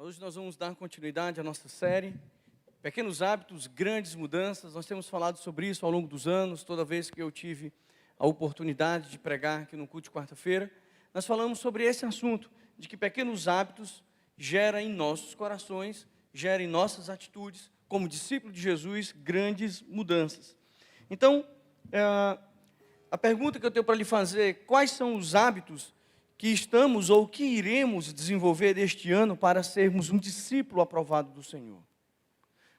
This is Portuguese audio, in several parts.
Hoje nós vamos dar continuidade à nossa série, Pequenos Hábitos, Grandes Mudanças. Nós temos falado sobre isso ao longo dos anos, toda vez que eu tive a oportunidade de pregar aqui no culto de quarta-feira. Nós falamos sobre esse assunto, de que pequenos hábitos geram em nossos corações, geram em nossas atitudes, como discípulo de Jesus, grandes mudanças. Então, a pergunta que eu tenho para lhe fazer é: quais são os hábitos que estamos ou que iremos desenvolver este ano para sermos um discípulo aprovado do Senhor?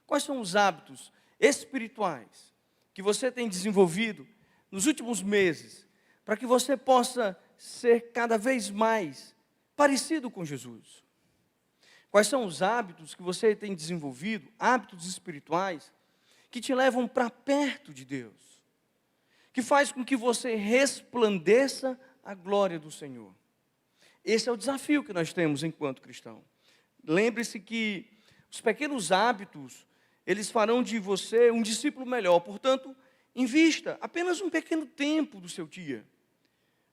Quais são os hábitos espirituais que você tem desenvolvido nos últimos meses, para que você possa ser cada vez mais parecido com Jesus? Quais são os hábitos que você tem desenvolvido, hábitos espirituais, que te levam para perto de Deus, que faz com que você resplandeça a glória do Senhor? Esse é o desafio que nós temos enquanto cristão. Lembre-se que os pequenos hábitos, eles farão de você um discípulo melhor. Portanto, invista apenas um pequeno tempo do seu dia.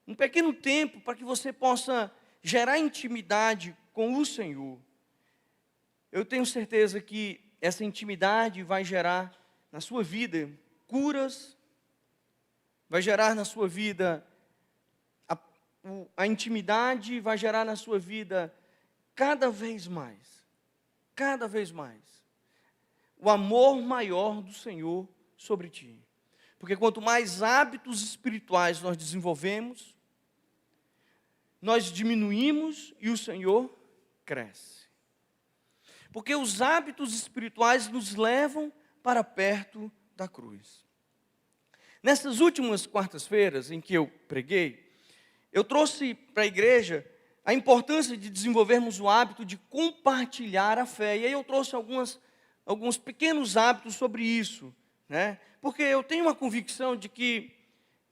Um pequeno tempo para que você possa gerar intimidade com o Senhor. Eu tenho certeza que essa intimidade vai gerar na sua vida curas, vai gerar na sua vida a intimidade, vai gerar na sua vida cada vez mais, o amor maior do Senhor sobre ti. Porque quanto mais hábitos espirituais nós desenvolvemos, nós diminuímos e o Senhor cresce. Porque os hábitos espirituais nos levam para perto da cruz. Nessas últimas quartas-feiras em que eu preguei, eu trouxe para a igreja a importância de desenvolvermos o hábito de compartilhar a fé. E aí eu trouxe alguns pequenos hábitos sobre isso, né? Porque eu tenho uma convicção de que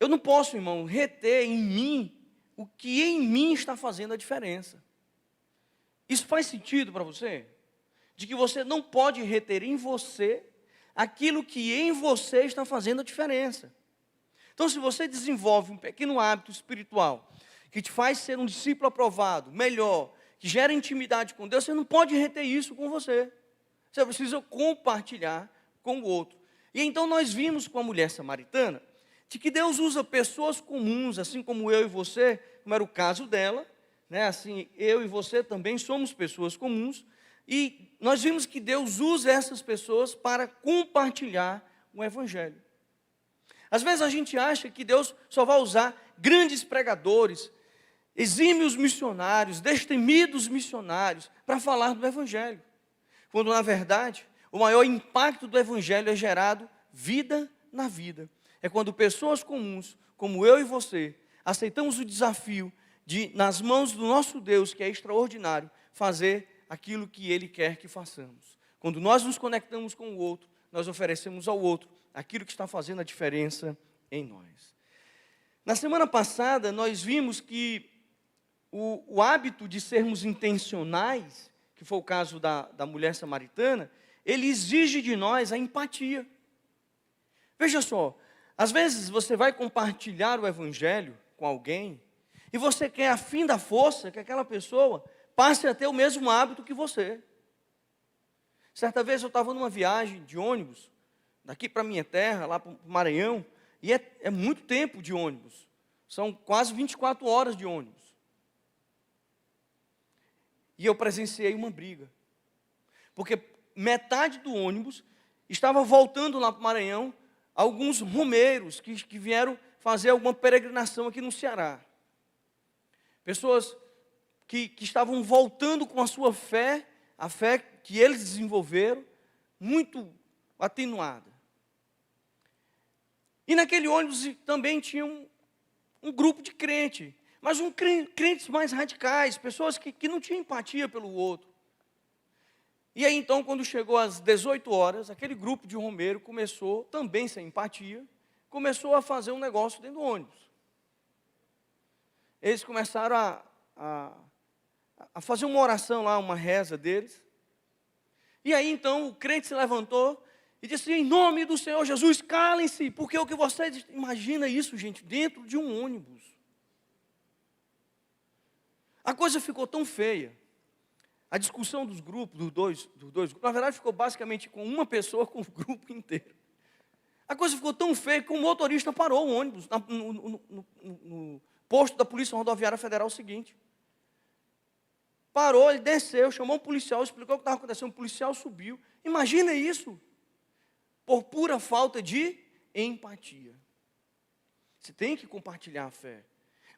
eu não posso, irmão, reter em mim o que em mim está fazendo a diferença. Isso faz sentido para você? De que você não pode reter em você aquilo que em você está fazendo a diferença. Então, se você desenvolve um pequeno hábito espiritual que te faz ser um discípulo aprovado, melhor, que gera intimidade com Deus, você não pode reter isso com você. Você precisa compartilhar com o outro. E então nós vimos com a mulher samaritana de que Deus usa pessoas comuns, assim como eu e você, como era o caso dela, né? Assim, eu e você também somos pessoas comuns, e nós vimos que Deus usa essas pessoas para compartilhar o Evangelho. Às vezes a gente acha que Deus só vai usar grandes pregadores, exímios missionários, destemidos missionários, para falar do Evangelho. Quando, na verdade, o maior impacto do Evangelho é gerado vida na vida. É quando pessoas comuns, como eu e você, aceitamos o desafio de, nas mãos do nosso Deus, que é extraordinário, fazer aquilo que Ele quer que façamos. Quando nós nos conectamos com o outro, nós oferecemos ao outro aquilo que está fazendo a diferença em nós. Na semana passada, nós vimos que o hábito de sermos intencionais, que foi o caso da mulher samaritana, ele exige de nós a empatia. Veja só, às vezes você vai compartilhar o Evangelho com alguém, e você quer, a fim da força, que aquela pessoa passe a ter o mesmo hábito que você. Certa vez eu estava numa viagem de ônibus, daqui para a minha terra, lá para o Maranhão, e é muito tempo de ônibus. São quase 24 horas de ônibus. E eu presenciei uma briga. Porque metade do ônibus estava voltando lá para o Maranhão, alguns romeiros que vieram fazer alguma peregrinação aqui no Ceará. Pessoas que estavam voltando com a sua fé, a fé que eles desenvolveram, muito atenuada. E naquele ônibus também tinha um grupo de crente, mas crentes mais radicais, pessoas que não tinham empatia pelo outro. E aí então, quando chegou às 18 horas, aquele grupo de romeiro começou, também sem empatia, começou a fazer um negócio dentro do ônibus. Eles começaram a fazer uma oração lá, uma reza deles. E aí então o crente se levantou e disse: em nome do Senhor Jesus, calem-se, porque o que vocês imaginam isso, gente, dentro de um ônibus. A coisa ficou tão feia, A discussão dos grupos, dos dois grupos, na verdade ficou basicamente com uma pessoa com o grupo inteiro. A coisa ficou tão feia que o motorista parou o ônibus no posto da Polícia Rodoviária Federal seguinte. Parou, ele desceu, chamou um policial, explicou o que estava acontecendo, o policial subiu. Imagina isso, por pura falta de empatia. Você tem que compartilhar a fé,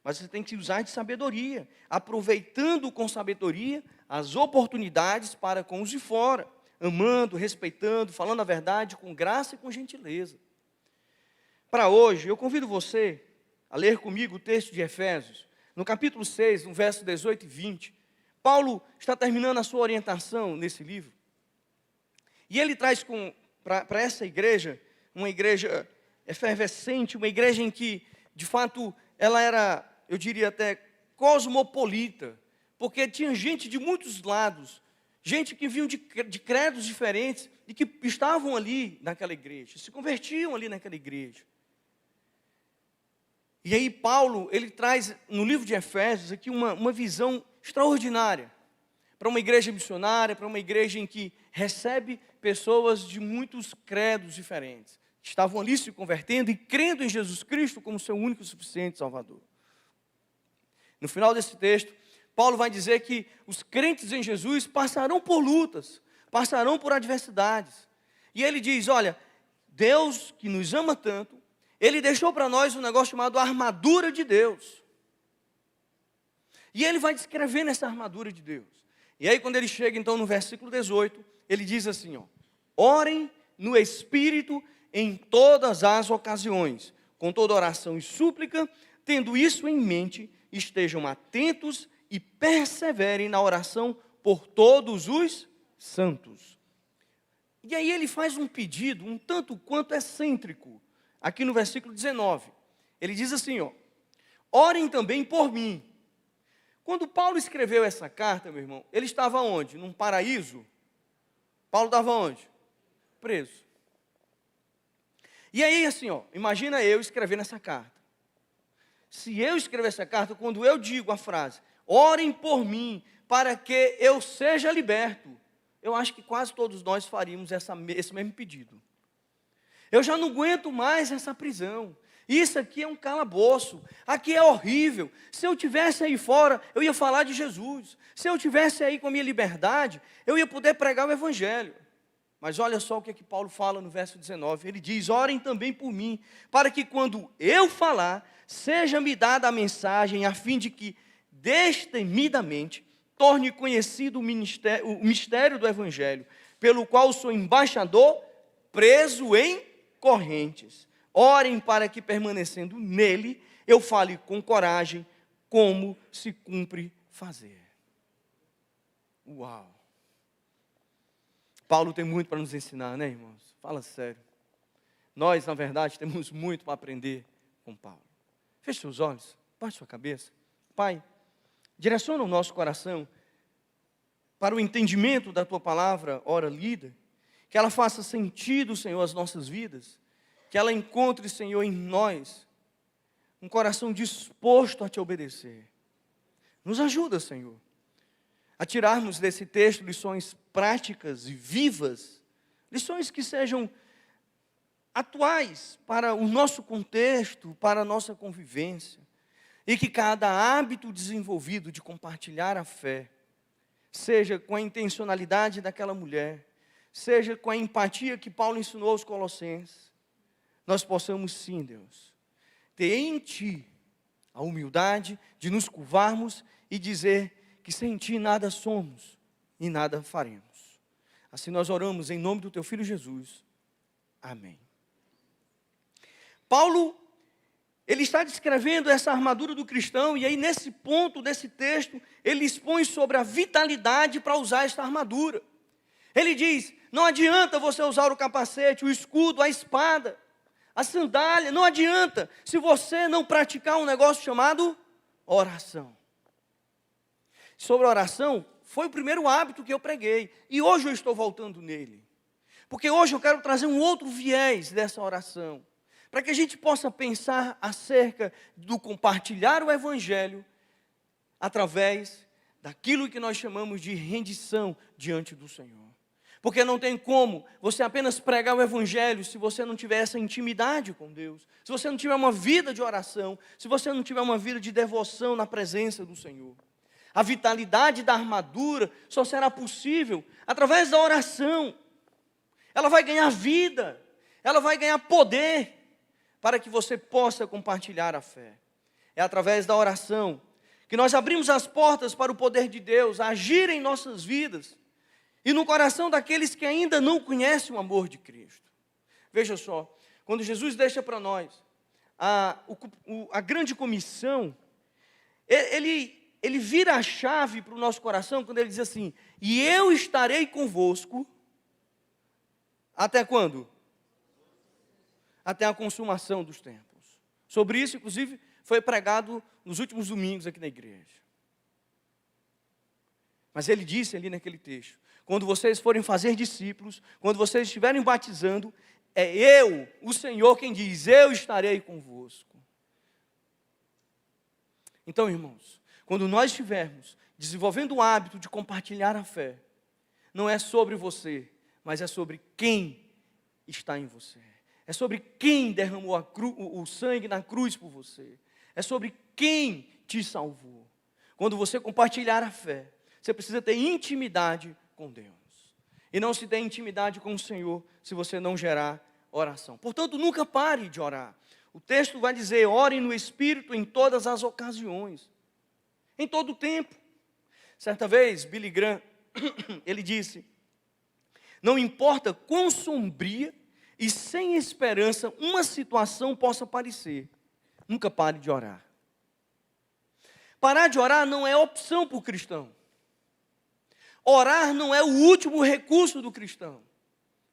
mas você tem que usar de sabedoria, aproveitando com sabedoria as oportunidades para com os de fora, amando, respeitando, falando a verdade com graça e com gentileza. Para hoje, eu convido você a ler comigo o texto de Efésios, no capítulo 6, no verso 18 e 20. Paulo está terminando a sua orientação nesse livro, e ele traz para essa igreja, uma igreja efervescente, uma igreja em que, de fato, ela era, eu diria até, cosmopolita, porque tinha gente de muitos lados, gente que vinham de credos diferentes e que estavam ali naquela igreja, se convertiam ali naquela igreja. E aí Paulo, ele traz no livro de Efésios aqui uma visão extraordinária para uma igreja missionária, para uma igreja em que recebe pessoas de muitos credos diferentes, que estavam ali se convertendo e crendo em Jesus Cristo como seu único e suficiente Salvador. No final desse texto, Paulo vai dizer que os crentes em Jesus passarão por lutas, passarão por adversidades. E ele diz, olha, Deus que nos ama tanto, Ele deixou para nós um negócio chamado armadura de Deus. E ele vai descrevendo essa armadura de Deus. E aí quando ele chega então no versículo 18, ele diz assim, ó, orem no Espírito em todas as ocasiões, com toda oração e súplica, tendo isso em mente, estejam atentos e perseverem na oração por todos os santos. E aí ele faz um pedido um tanto quanto excêntrico, aqui no versículo 19. Ele diz assim, ó, orem também por mim. Quando Paulo escreveu essa carta, meu irmão, ele estava onde? Num paraíso? Paulo estava onde? Preso. E aí assim, ó, imagina eu escrevendo essa carta. Se eu escrever essa carta, quando eu digo a frase, orem por mim, para que eu seja liberto, eu acho que quase todos nós faríamos esse mesmo pedido. Eu já não aguento mais essa prisão. Isso aqui é um calabouço. Aqui é horrível. Se eu tivesse aí fora, eu ia falar de Jesus. Se eu tivesse aí com a minha liberdade, eu ia poder pregar o Evangelho. Mas olha só o que Paulo fala no verso 19. Ele diz, orem também por mim, para que quando eu falar, seja-me dada a mensagem, a fim de que, destemidamente, torne conhecido o mistério do Evangelho, pelo qual sou embaixador, preso em correntes. Orem para que, permanecendo nele, eu fale com coragem, como se cumpre fazer. Uau! Paulo tem muito para nos ensinar, né, irmãos? Fala sério. Nós, na verdade, temos muito para aprender com Paulo. Feche seus olhos, baixe sua cabeça. Pai, direciona o nosso coração para o entendimento da Tua palavra, ora lida, que ela faça sentido, Senhor, às nossas vidas, que ela encontre, Senhor, em nós, um coração disposto a Te obedecer. Nos ajuda, Senhor, a tirarmos desse texto lições práticas e vivas, lições que sejam atuais para o nosso contexto, para a nossa convivência, e que cada hábito desenvolvido de compartilhar a fé, seja com a intencionalidade daquela mulher, seja com a empatia que Paulo ensinou aos Colossenses, nós possamos sim, Deus, ter em Ti a humildade de nos curvarmos e dizer que sem Ti nada somos e nada faremos. Assim nós oramos em nome do Teu Filho Jesus. Amém. Paulo, ele está descrevendo essa armadura do cristão, e aí nesse ponto desse texto, ele expõe sobre a vitalidade para usar esta armadura. Ele diz, não adianta você usar o capacete, o escudo, a espada, a sandália, não adianta, se você não praticar um negócio chamado oração. Sobre a oração, foi o primeiro hábito que eu preguei, e hoje eu estou voltando nele, porque hoje eu quero trazer um outro viés dessa oração, para que a gente possa pensar acerca do compartilhar o Evangelho, através daquilo que nós chamamos de rendição diante do Senhor. Porque não tem como você apenas pregar o Evangelho se você não tiver essa intimidade com Deus, se você não tiver uma vida de oração, se você não tiver uma vida de devoção na presença do Senhor. A vitalidade da armadura só será possível através da oração. Ela vai ganhar vida, ela vai ganhar poder para que você possa compartilhar a fé. É através da oração que nós abrimos as portas para o poder de Deus agir em nossas vidas e no coração daqueles que ainda não conhecem o amor de Cristo. Veja só, quando Jesus deixa para nós a grande comissão, ele vira a chave para o nosso coração quando ele diz assim: e eu estarei convosco até quando? Até a consumação dos tempos. Sobre isso, inclusive, foi pregado nos últimos domingos aqui na igreja. Mas ele disse ali naquele texto: quando vocês forem fazer discípulos, quando vocês estiverem batizando, é eu, o Senhor, quem diz: eu estarei convosco. Então, irmãos, quando nós estivermos desenvolvendo o hábito de compartilhar a fé, não é sobre você, mas é sobre quem está em você. É sobre quem derramou o sangue na cruz por você. É sobre quem te salvou. Quando você compartilhar a fé, você precisa ter intimidade com Deus. E não se tem intimidade com o Senhor se você não gerar oração. Portanto, nunca pare de orar. O texto vai dizer: ore no Espírito em todas as ocasiões. Em todo o tempo. Certa vez, Billy Graham, ele disse: não importa quão sombria e sem esperança uma situação possa parecer, nunca pare de orar. Parar de orar não é opção para o cristão. Orar não é o último recurso do cristão.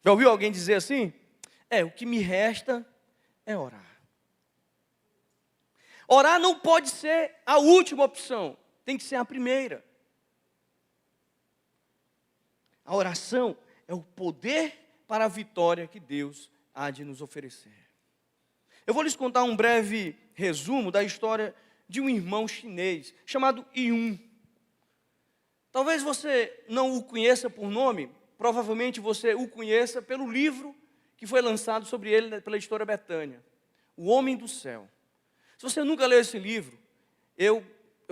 Já ouviu alguém dizer assim? O que me resta é orar. Orar não pode ser a última opção, tem que ser a primeira. A oração é o poder para a vitória que Deus há de nos oferecer. Eu vou lhes contar um breve resumo da história de um irmão chinês chamado Yun. Talvez você não o conheça por nome, provavelmente você o conheça pelo livro que foi lançado sobre ele pela editora Betânia, O Homem do Céu. Se você nunca leu esse livro, eu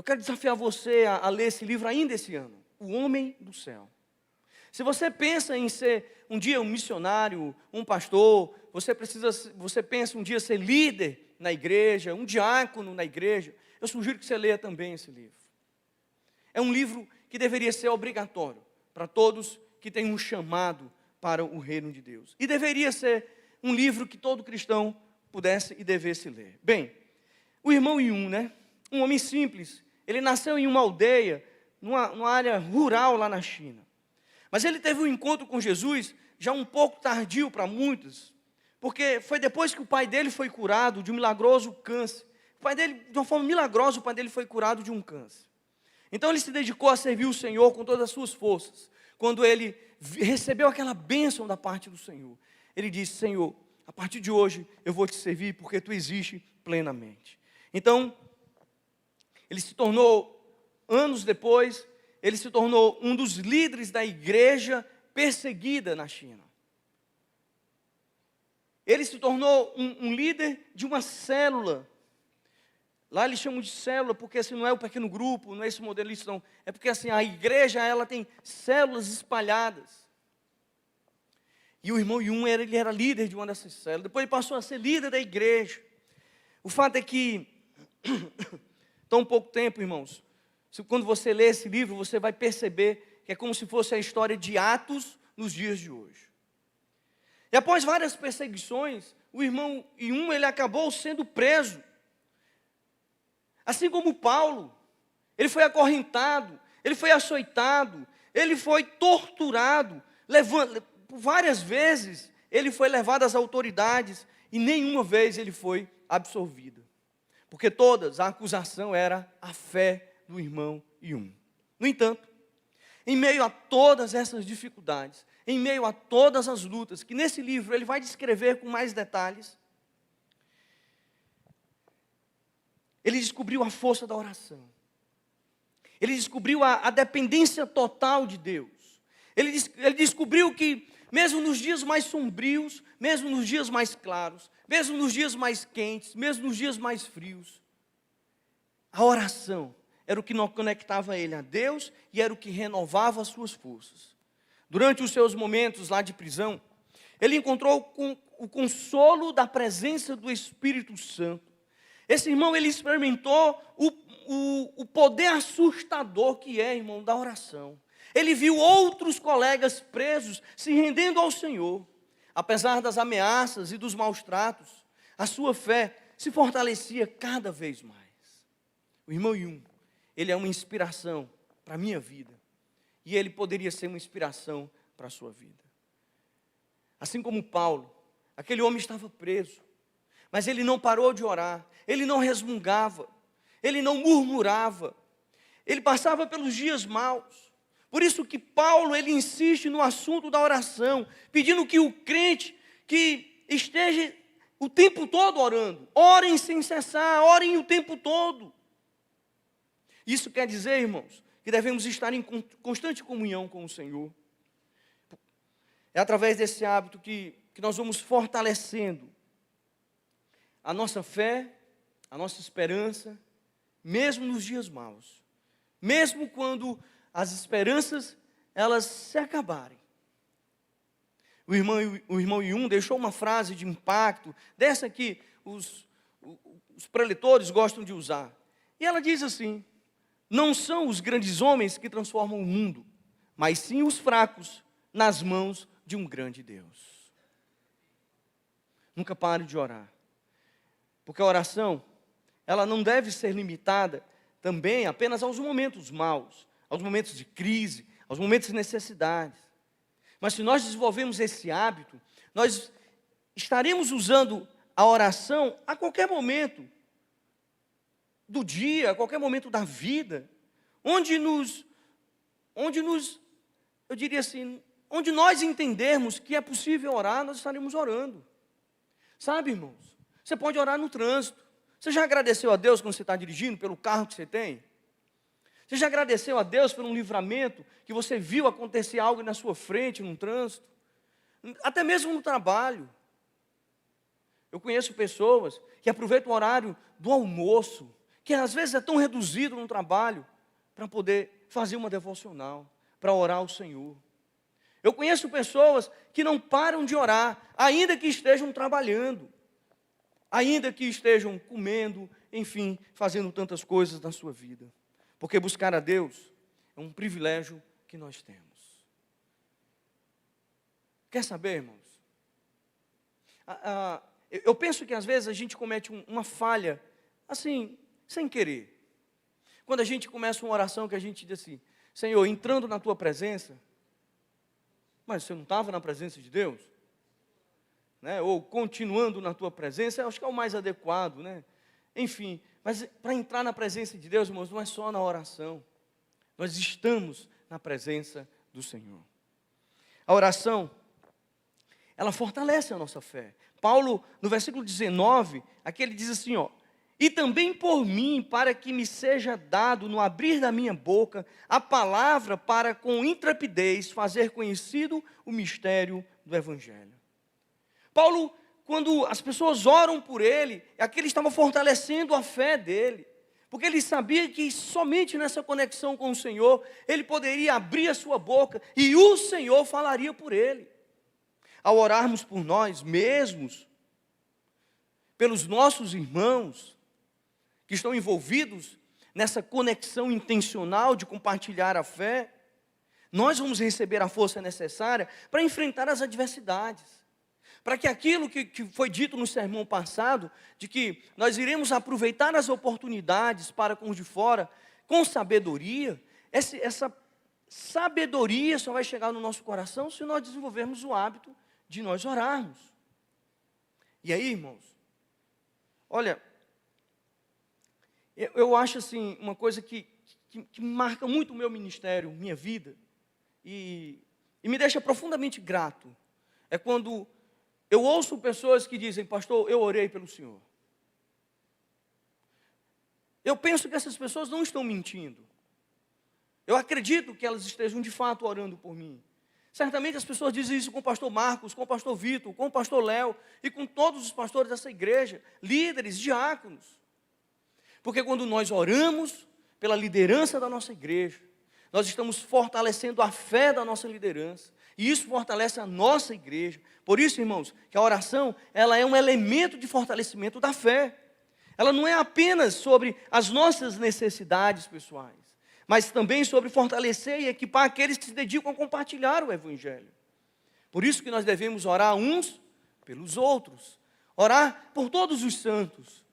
quero desafiar você a ler esse livro ainda esse ano, O Homem do Céu. Se você pensa em ser um dia um missionário, um pastor, você pensa um dia ser líder na igreja, um diácono na igreja, eu sugiro que você leia também esse livro. É um livro que deveria ser obrigatório para todos que têm um chamado para o reino de Deus. E deveria ser um livro que todo cristão pudesse e devesse ler. Bem, o irmão Yun, um homem simples, ele nasceu em uma aldeia, numa área rural lá na China. Mas ele teve um encontro com Jesus, já um pouco tardio para muitos, porque foi depois que o pai dele foi curado de um milagroso câncer. O pai dele, de uma forma milagrosa, o pai dele foi curado de um câncer. Então ele se dedicou a servir o Senhor com todas as suas forças. Quando ele recebeu aquela bênção da parte do Senhor, ele disse: Senhor, a partir de hoje eu vou te servir porque tu existes plenamente. Então, ele se tornou, anos depois, ele se tornou um dos líderes da igreja perseguida na China. Ele se tornou um líder de uma célula. Lá eles chamam de célula, porque assim, não é o pequeno grupo, não é esse modelo, não. É porque assim, a igreja ela tem células espalhadas. E o irmão Yun, ele era líder de uma dessas células. Depois ele passou a ser líder da igreja. O fato é que, tão pouco tempo, irmãos, quando você lê esse livro, você vai perceber que é como se fosse a história de Atos nos dias de hoje. E após várias perseguições, o irmão Yun, ele acabou sendo preso. Assim como Paulo, ele foi acorrentado, ele foi açoitado, ele foi torturado, por várias vezes ele foi levado às autoridades e nenhuma vez ele foi absolvido. Porque todas, a acusação era a fé do irmão Yun. No entanto, em meio a todas essas dificuldades, em meio a todas as lutas, que nesse livro ele vai descrever com mais detalhes, ele descobriu a força da oração. Ele descobriu a dependência total de Deus. Ele descobriu que, mesmo nos dias mais sombrios, mesmo nos dias mais claros, mesmo nos dias mais quentes, mesmo nos dias mais frios, a oração era o que conectava ele a Deus e era o que renovava as suas forças. Durante os seus momentos lá de prisão, ele encontrou o consolo da presença do Espírito Santo. Esse irmão, ele experimentou o poder assustador que é, irmão, da oração. Ele viu outros colegas presos se rendendo ao Senhor. Apesar das ameaças e dos maus tratos, a sua fé se fortalecia cada vez mais. O irmão Yun, ele é uma inspiração para a minha vida. E ele poderia ser uma inspiração para a sua vida. Assim como Paulo, aquele homem estava preso, mas ele não parou de orar, ele não resmungava, ele não murmurava, ele passava pelos dias maus. Por isso que Paulo, ele insiste no assunto da oração, pedindo que o crente que esteja o tempo todo orando, orem sem cessar, orem o tempo todo. Isso quer dizer, irmãos, que devemos estar em constante comunhão com o Senhor. É através desse hábito que nós vamos fortalecendo a nossa fé, a nossa esperança, mesmo nos dias maus. Mesmo quando as esperanças, elas se acabarem. O irmão Yun deixou uma frase de impacto, dessa que os preletores gostam de usar. E ela diz assim: não são os grandes homens que transformam o mundo, mas sim os fracos nas mãos de um grande Deus. Nunca pare de orar, porque a oração, ela não deve ser limitada também apenas aos momentos maus, aos momentos de crise, aos momentos de necessidade. Mas se nós desenvolvemos esse hábito, nós estaremos usando a oração a qualquer momento do dia, a qualquer momento da vida, onde eu diria assim, onde nós entendermos que é possível orar, nós estaremos orando. Sabe, irmãos, você pode orar no trânsito. Você já agradeceu a Deus quando você está dirigindo, pelo carro que você tem? Você já agradeceu a Deus por um livramento, que você viu acontecer algo na sua frente, no trânsito? Até mesmo no trabalho. Eu conheço pessoas que aproveitam o horário do almoço, que às vezes é tão reduzido no trabalho, para poder fazer uma devocional, para orar ao Senhor. Eu conheço pessoas que não param de orar, ainda que estejam trabalhando, ainda que estejam comendo, enfim, fazendo tantas coisas na sua vida. Porque buscar a Deus é um privilégio que nós temos. Quer saber, irmãos? Eu penso que às vezes a gente comete uma falha, assim, sem querer. Quando a gente começa uma oração que a gente diz assim: Senhor, entrando na Tua presença, mas você não estava na presença de Deus? Né? Ou continuando na Tua presença, eu acho que é o mais adequado, né? Enfim, mas para entrar na presença de Deus, irmãos, não é só na oração. Nós estamos na presença do Senhor. A oração, ela fortalece a nossa fé. Paulo, no versículo 19, aqui ele diz assim, ó: e também por mim, para que me seja dado no abrir da minha boca a palavra para com intrepidez fazer conhecido o mistério do Evangelho. Paulo, quando as pessoas oram por ele, aqui ele estava fortalecendo a fé dele, porque ele sabia que somente nessa conexão com o Senhor, ele poderia abrir a sua boca e o Senhor falaria por ele. Ao orarmos por nós mesmos, pelos nossos irmãos, que estão envolvidos nessa conexão intencional de compartilhar a fé, nós vamos receber a força necessária para enfrentar as adversidades. Para que aquilo que foi dito no sermão passado, de que nós iremos aproveitar as oportunidades para com os de fora, com sabedoria, essa sabedoria só vai chegar no nosso coração se nós desenvolvermos o hábito de nós orarmos. E aí, irmãos, olha, eu acho assim, uma coisa que marca muito o meu ministério, minha vida, e me deixa profundamente grato, é quando eu ouço pessoas que dizem: pastor, eu orei pelo senhor. Eu penso que essas pessoas não estão mentindo. Eu acredito que elas estejam de fato orando por mim. Certamente as pessoas dizem isso com o pastor Marcos, com o pastor Vitor, com o pastor Léo e com todos os pastores dessa igreja, líderes, diáconos. Porque quando nós oramos pela liderança da nossa igreja, nós estamos fortalecendo a fé da nossa liderança. E isso fortalece a nossa igreja. Por isso, irmãos, que a oração, ela é um elemento de fortalecimento da fé. Ela não é apenas sobre as nossas necessidades pessoais, mas também sobre fortalecer e equipar aqueles que se dedicam a compartilhar o Evangelho. Por isso que nós devemos orar uns pelos outros, orar por todos os santos.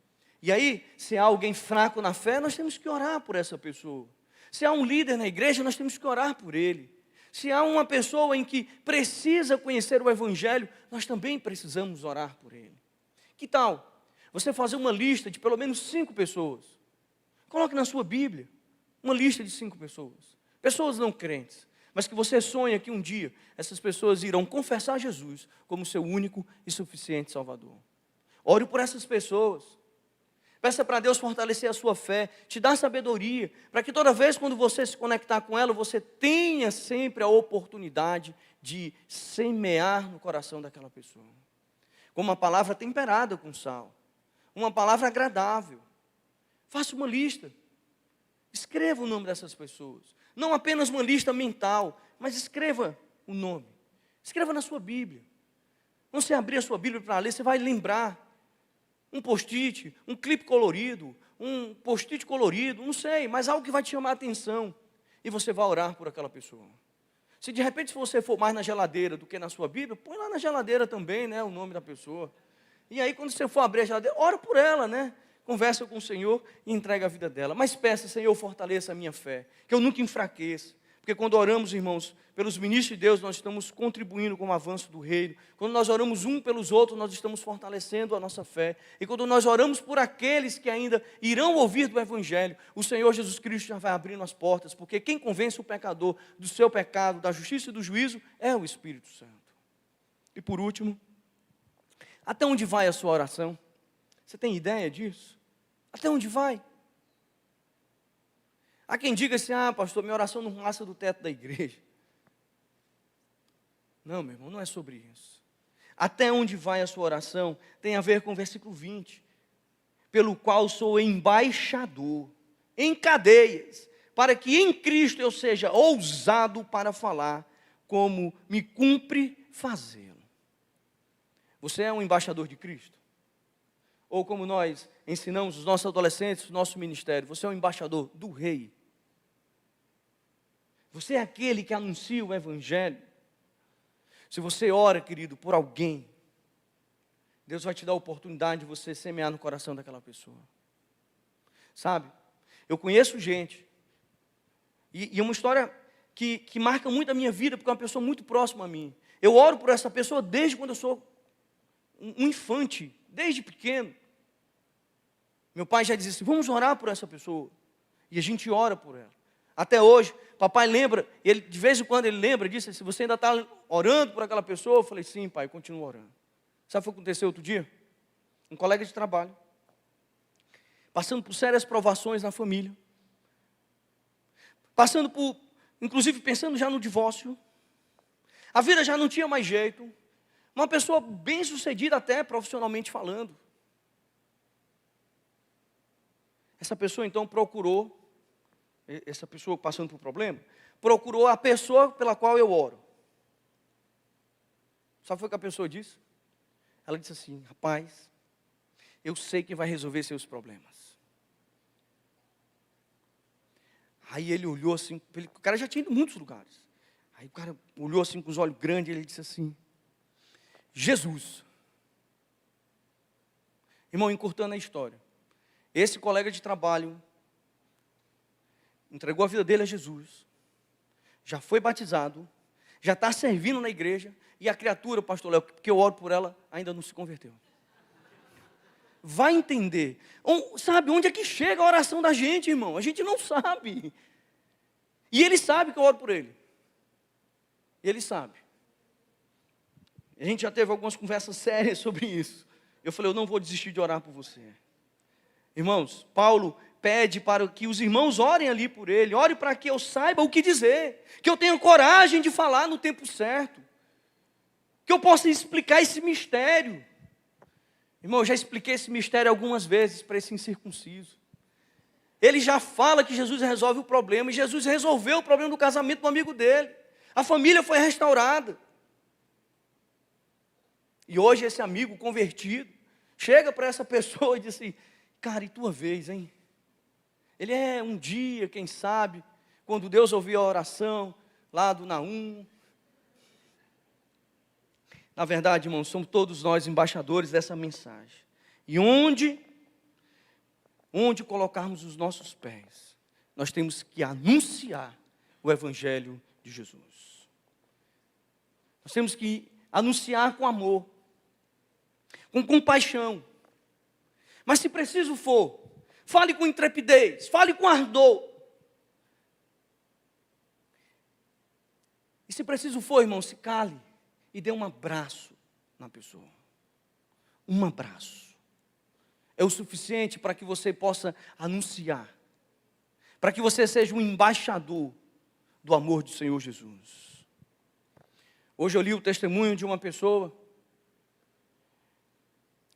E aí, se há alguém fraco na fé, nós temos que orar por essa pessoa. Se há um líder na igreja, nós temos que orar por ele. Se há uma pessoa em que precisa conhecer o Evangelho, nós também precisamos orar por ele. Que tal você fazer uma lista de pelo menos 5 pessoas? Coloque na sua Bíblia uma lista de 5 pessoas. Pessoas não crentes, mas que você sonha que um dia essas pessoas irão confessar Jesus como seu único e suficiente Salvador. Ore por essas pessoas. Peça para Deus fortalecer a sua fé, te dar sabedoria, para que toda vez quando você se conectar com ela, você tenha sempre a oportunidade de semear no coração daquela pessoa. Com uma palavra temperada com sal, uma palavra agradável. Faça uma lista. Escreva o nome dessas pessoas. Não apenas uma lista mental, mas escreva o nome. Escreva na sua Bíblia. Quando você abrir a sua Bíblia para ler, você vai lembrar. Um post-it, um clipe colorido, um post-it colorido, não sei, mas algo que vai te chamar a atenção. E você vai orar por aquela pessoa. Se de repente você for mais na geladeira do que na sua Bíblia, põe lá na geladeira também, né, o nome da pessoa. E aí quando você for abrir a geladeira, ora por ela, né? Conversa com o Senhor e entrega a vida dela. Mas peça, Senhor, fortaleça a minha fé, que eu nunca enfraqueça. Porque quando oramos, irmãos, pelos ministros de Deus, nós estamos contribuindo com o avanço do reino. Quando nós oramos um pelos outros, nós estamos fortalecendo a nossa fé. E quando nós oramos por aqueles que ainda irão ouvir do Evangelho, o Senhor Jesus Cristo já vai abrindo as portas, porque quem convence o pecador do seu pecado, da justiça e do juízo, é o Espírito Santo. E por último, até onde vai a sua oração? Você tem ideia disso? Até onde vai? Há quem diga assim, pastor, minha oração não passa do teto da igreja. Não, meu irmão, não é sobre isso. Até onde vai a sua oração tem a ver com o versículo 20. Pelo qual sou embaixador, em cadeias, para que em Cristo eu seja ousado para falar, como me cumpre fazê-lo. Você é um embaixador de Cristo? Ou como nós ensinamos os nossos adolescentes, nosso ministério, você é um embaixador do Rei. Você é aquele que anuncia o Evangelho. Se você ora, querido, por alguém, Deus vai te dar a oportunidade de você semear no coração daquela pessoa. Sabe, eu conheço gente, e é uma história que marca muito a minha vida, porque é uma pessoa muito próxima a mim. Eu oro por essa pessoa desde quando eu sou um infante, desde pequeno. Meu pai já dizia assim, vamos orar por essa pessoa. E a gente ora por ela. Até hoje, papai lembra, ele, de vez em quando ele lembra disso, se você ainda está orando por aquela pessoa, eu falei, sim pai, eu continuo orando. Sabe o que aconteceu outro dia? Um colega de trabalho, passando por sérias provações na família, passando por, inclusive pensando já no divórcio, a vida já não tinha mais jeito, uma pessoa bem sucedida até profissionalmente falando. Essa pessoa então procurou, essa pessoa passando por problema, procurou a pessoa pela qual eu oro. Sabe o que foi que a pessoa disse? Ela disse assim, rapaz, eu sei quem vai resolver seus problemas. Aí ele olhou assim, o cara já tinha ido em muitos lugares. Aí o cara olhou assim com os olhos grandes e ele disse assim, Jesus. Irmão, encurtando a história. Esse colega de trabalho entregou a vida dele a Jesus, já foi batizado, já está servindo na igreja, e a criatura, pastor Léo, que eu oro por ela, ainda não se converteu. Vai entender. Sabe, onde é que chega a oração da gente, irmão? A gente não sabe. E ele sabe que eu oro por ele. Ele sabe. A gente já teve algumas conversas sérias sobre isso. Eu falei, eu não vou desistir de orar por você. Irmãos, Paulo pede para que os irmãos orem ali por ele, ore para que eu saiba o que dizer, que eu tenha coragem de falar no tempo certo, que eu possa explicar esse mistério. Irmão, eu já expliquei esse mistério algumas vezes para esse incircunciso. Ele já fala que Jesus resolve o problema, e Jesus resolveu o problema do casamento do amigo dele. A família foi restaurada. E hoje esse amigo convertido chega para essa pessoa e diz assim: cara, e tua vez, hein? Ele é um dia, quem sabe, quando Deus ouviu a oração lá do Naum. Na verdade, irmãos, somos todos nós embaixadores dessa mensagem. E onde colocarmos os nossos pés, nós temos que anunciar o Evangelho de Jesus. Nós temos que anunciar com amor, com compaixão. Mas se preciso for, fale com intrepidez, fale com ardor. E se preciso for, irmão, se cale e dê um abraço na pessoa. Um abraço é o suficiente para que você possa anunciar, para que você seja um embaixador do amor do Senhor Jesus. Hoje eu li o testemunho de uma pessoa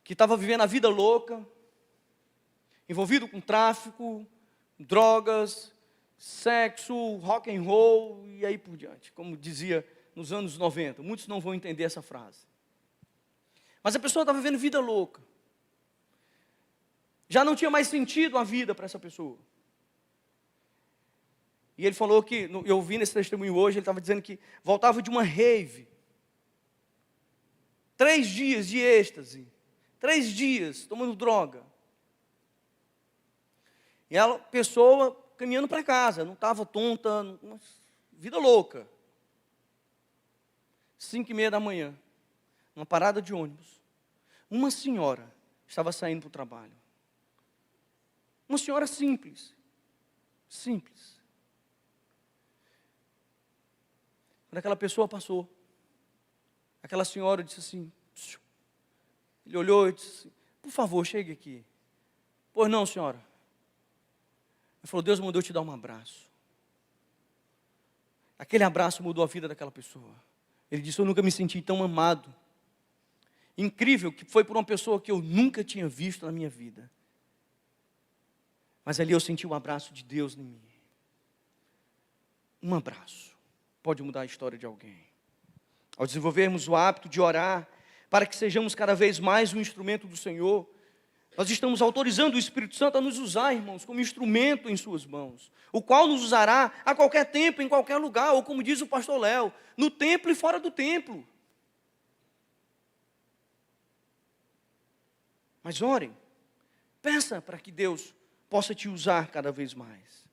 que estava vivendo a vida louca, envolvido com tráfico, drogas, sexo, rock and roll e aí por diante, como dizia nos anos 90. Muitos não vão entender essa frase. Mas a pessoa estava vivendo vida louca. Já não tinha mais sentido a vida para essa pessoa. E ele falou que, eu ouvi nesse testemunho hoje, ele estava dizendo que voltava de uma rave. 3 dias de êxtase. 3 dias tomando droga. E a pessoa caminhando para casa, não estava tonta, vida louca. 5:30 da manhã, numa parada de ônibus, uma senhora estava saindo para o trabalho. Uma senhora simples. Simples. Quando aquela pessoa passou, aquela senhora disse assim, ele olhou e disse assim: por favor, chegue aqui. Pois não, senhora. Ele falou: Deus mandou te dar um abraço. Aquele abraço mudou a vida daquela pessoa. Ele disse: eu nunca me senti tão amado. Incrível que foi por uma pessoa que eu nunca tinha visto na minha vida. Mas ali eu senti um abraço de Deus em mim. Um abraço pode mudar a história de alguém. Ao desenvolvermos o hábito de orar, para que sejamos cada vez mais um instrumento do Senhor, nós estamos autorizando o Espírito Santo a nos usar, irmãos, como instrumento em suas mãos, o qual nos usará a qualquer tempo, em qualquer lugar, ou como diz o pastor Léo, no templo e fora do templo. Mas orem, peça para que Deus possa te usar cada vez mais.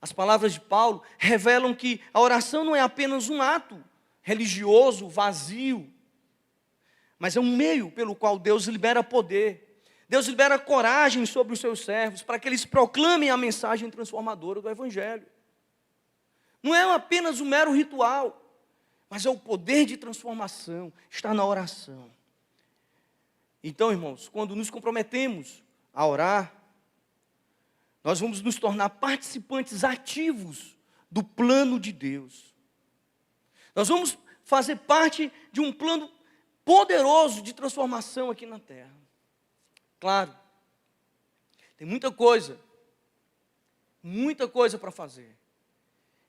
As palavras de Paulo revelam que a oração não é apenas um ato religioso, vazio, mas é um meio pelo qual Deus libera poder. Deus libera coragem sobre os seus servos, para que eles proclamem a mensagem transformadora do Evangelho. Não é apenas um mero ritual, mas é o poder de transformação, está na oração. Então, irmãos, quando nos comprometemos a orar, nós vamos nos tornar participantes ativos do plano de Deus. Nós vamos fazer parte de um plano poderoso de transformação aqui na terra. Claro, tem muita coisa para fazer.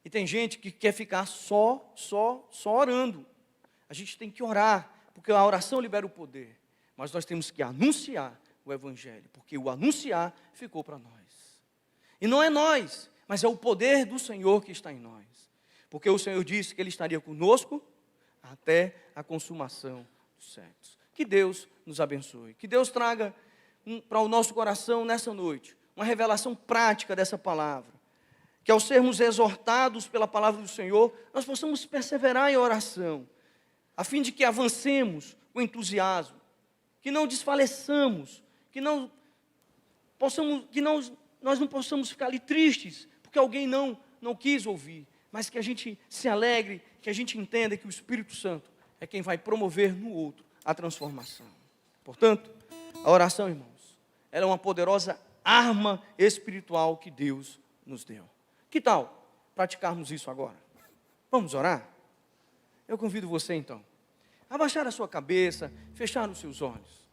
E tem gente que quer ficar só orando. A gente tem que orar, porque a oração libera o poder. Mas nós temos que anunciar o Evangelho, porque o anunciar ficou para nós. E não é nós, mas é o poder do Senhor que está em nós. Porque o Senhor disse que Ele estaria conosco até a consumação dos séculos. Que Deus nos abençoe. Que Deus traga para o nosso coração nessa noite uma revelação prática dessa palavra. Que ao sermos exortados pela palavra do Senhor, nós possamos perseverar em oração, a fim de que avancemos com entusiasmo, que não desfaleçamos, que nós não possamos ficar ali tristes, porque alguém não quis ouvir, mas que a gente se alegre, que a gente entenda que o Espírito Santo é quem vai promover no outro a transformação. Portanto, a oração, irmãos, ela é uma poderosa arma espiritual que Deus nos deu. Que tal praticarmos isso agora? Vamos orar? Eu convido você então a baixar a sua cabeça, fechar os seus olhos.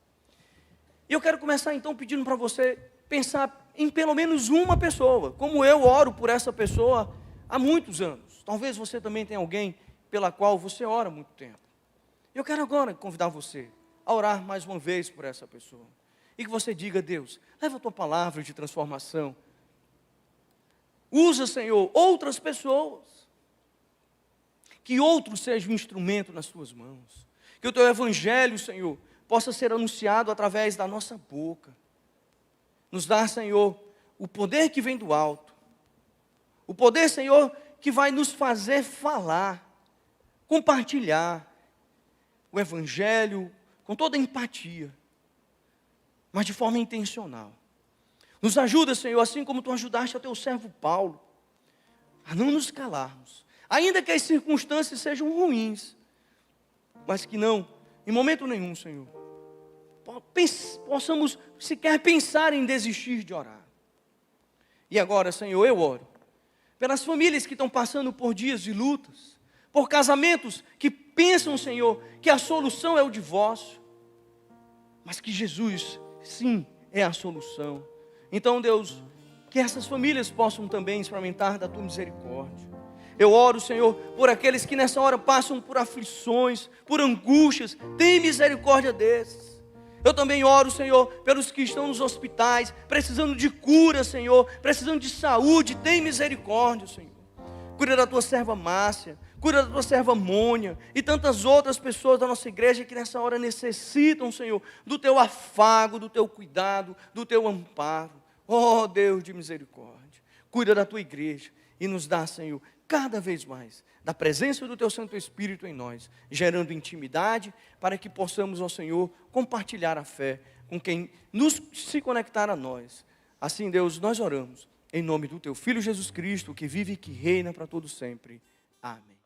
E eu quero começar então pedindo para você pensar em pelo menos uma pessoa, como eu oro por essa pessoa há muitos anos. Talvez você também tenha alguém pela qual você ora há muito tempo. Eu quero agora convidar você a orar mais uma vez por essa pessoa. E que você diga: Deus, leva a tua palavra de transformação. Usa, Senhor, outras pessoas. Que outro seja um instrumento nas tuas mãos. Que o teu evangelho, Senhor, possa ser anunciado através da nossa boca. Nos dá, Senhor, o poder que vem do alto. O poder, Senhor, que vai nos fazer falar, compartilhar o evangelho com toda empatia, mas de forma intencional. Nos ajuda, Senhor, assim como tu ajudaste ao teu servo Paulo, a não nos calarmos, ainda que as circunstâncias sejam ruins, mas que não, em momento nenhum, Senhor, possamos sequer pensar em desistir de orar. E agora, Senhor, eu oro pelas famílias que estão passando por dias de lutas, por casamentos que pensam, Senhor, que a solução é o divórcio, mas que Jesus, sim, é a solução. Então, Deus, que essas famílias possam também experimentar da tua misericórdia. Eu oro, Senhor, por aqueles que nessa hora passam por aflições, por angústias. Tem misericórdia desses. Eu também oro, Senhor, pelos que estão nos hospitais, precisando de cura, Senhor, precisando de saúde. Tem misericórdia, Senhor. Cuida da tua serva Márcia, cuida da tua serva Mônia e tantas outras pessoas da nossa igreja que nessa hora necessitam, Senhor, do teu afago, do teu cuidado, do teu amparo. Oh, Deus de misericórdia, cuida da tua igreja e nos dá, Senhor, cada vez mais da presença do teu Santo Espírito em nós, gerando intimidade para que possamos, ó Senhor, compartilhar a fé com quem nos se conectar a nós. Assim, Deus, nós oramos em nome do teu Filho Jesus Cristo, que vive e que reina para todo sempre. Amém.